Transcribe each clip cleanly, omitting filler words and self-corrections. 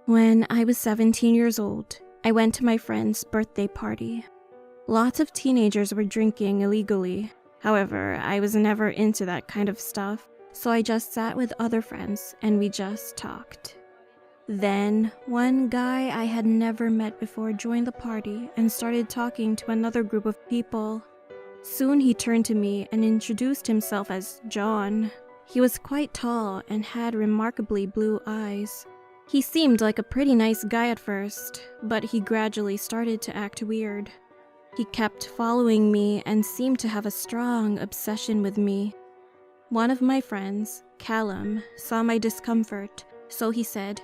When I was 17 years old, I went to my friend's birthday party. Lots of teenagers were drinking illegally. However, I was never into that kind of stuff, so I just sat with other friends and we just talked. Then, one guy I had never met before joined the party and started talking to another group of people. Soon he turned to me and introduced himself as John. He was quite tall and had remarkably blue eyes. He seemed like a pretty nice guy at first, but he gradually started to act weird. He kept following me and seemed to have a strong obsession with me. One of my friends, Callum, saw my discomfort, so he said,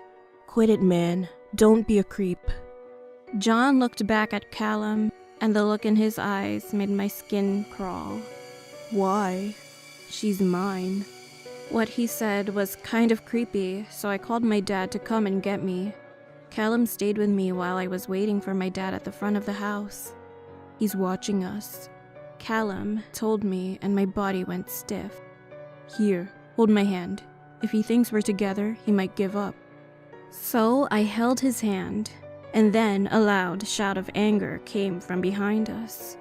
"Quit it, man. Don't be a creep." John looked back at Callum, and the look in his eyes made my skin crawl. "Why?" "She's mine." What he said was kind of creepy, so I called my dad to come and get me. Callum stayed with me while I was waiting for my dad at the front of the house. "He's watching us," Callum told me, and my body went stiff. "Here, hold my hand. If he thinks we're together, he might give up." So I held his hand, and then a loud shout of anger came from behind us.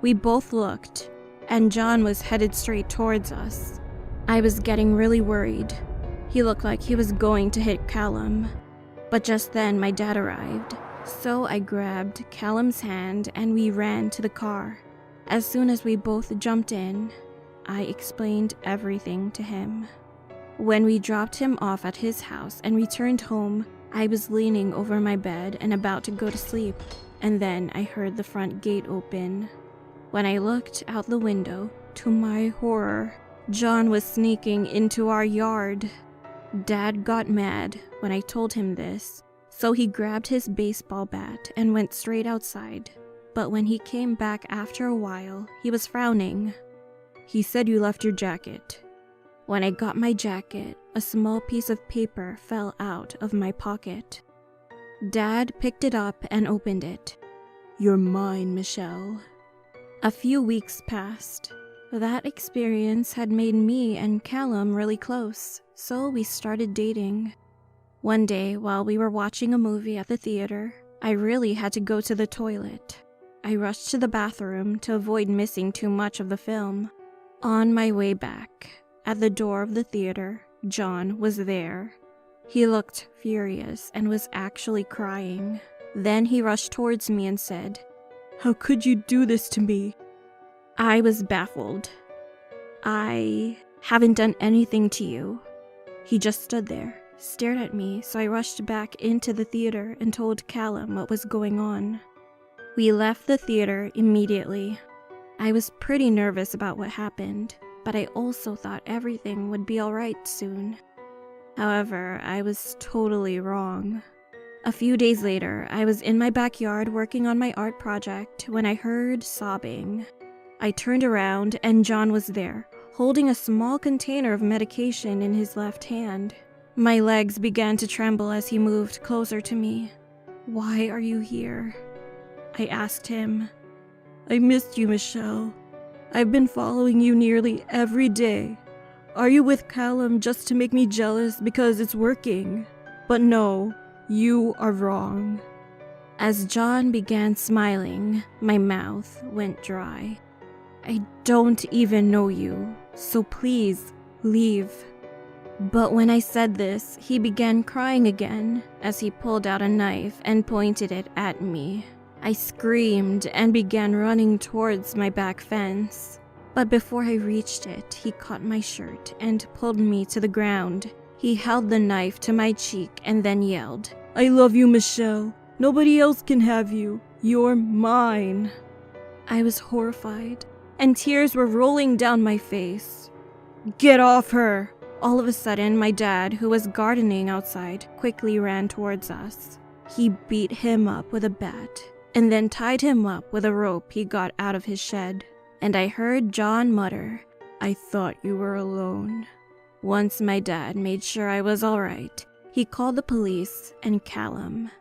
We both looked, and John was headed straight towards us. I was getting really worried. He looked like he was going to hit Callum. But just then my dad arrived, so I grabbed Callum's hand and we ran to the car. As soon as we both jumped in, I explained everything to him. When we dropped him off at his house and returned home, I was leaning over my bed and about to go to sleep, and then I heard the front gate open. When I looked out the window, to my horror, John was sneaking into our yard. Dad got mad when I told him this, so he grabbed his baseball bat and went straight outside. But when he came back after a while, he was frowning. "He said you left your jacket." When I got my jacket, a small piece of paper fell out of my pocket. Dad picked it up and opened it. "You're mine, Michelle." A few weeks passed. That experience had made me and Callum really close, so we started dating. One day, while we were watching a movie at the theater, I really had to go to the toilet. I rushed to the bathroom to avoid missing too much of the film. On my way back, at the door of the theater, John was there. He looked furious and was actually crying. Then he rushed towards me and said, "How could you do this to me?" I was baffled. "I haven't done anything to you." He just stood there, stared at me, so I rushed back into the theater and told Callum what was going on. We left the theater immediately. I was pretty nervous about what happened, but I also thought everything would be alright soon. However, I was totally wrong. A few days later, I was in my backyard working on my art project when I heard sobbing. I turned around and John was there, holding a small container of medication in his left hand. My legs began to tremble as he moved closer to me. "Why are you here?" I asked him. "I missed you, Michelle. I've been following you nearly every day. Are you with Callum just to make me jealous because it's working? But no, you are wrong." As John began smiling, my mouth went dry. "I don't even know you, so please leave." But when I said this, he began crying again as he pulled out a knife and pointed it at me. I screamed and began running towards my back fence. But before I reached it, he caught my shirt and pulled me to the ground. He held the knife to my cheek and then yelled, "I love you, Michelle. Nobody else can have you. You're mine." I was horrified, and tears were rolling down my face. "Get off her!" All of a sudden, my dad, who was gardening outside, quickly ran towards us. He beat him up with a bat, and then tied him up with a rope he got out of his shed. And I heard John mutter, "I thought you were alone." Once my dad made sure I was alright, he called the police and Callum.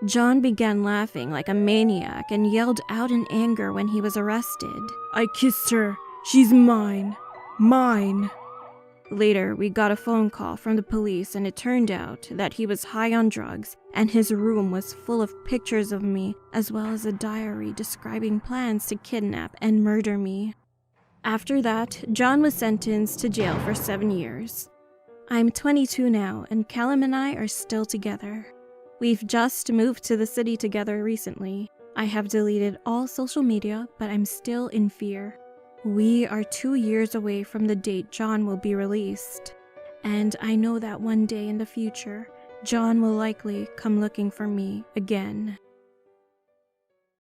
John began laughing like a maniac and yelled out in anger when he was arrested. "I kissed her. She's mine. Mine." Later, we got a phone call from the police and it turned out that he was high on drugs and his room was full of pictures of me as well as a diary describing plans to kidnap and murder me. After that, John was sentenced to jail for 7 years. I'm 22 now and Callum and I are still together. We've just moved to the city together recently. I have deleted all social media, but I'm still in fear. We are 2 years away from the date John will be released. And I know that one day in the future, John will likely come looking for me again.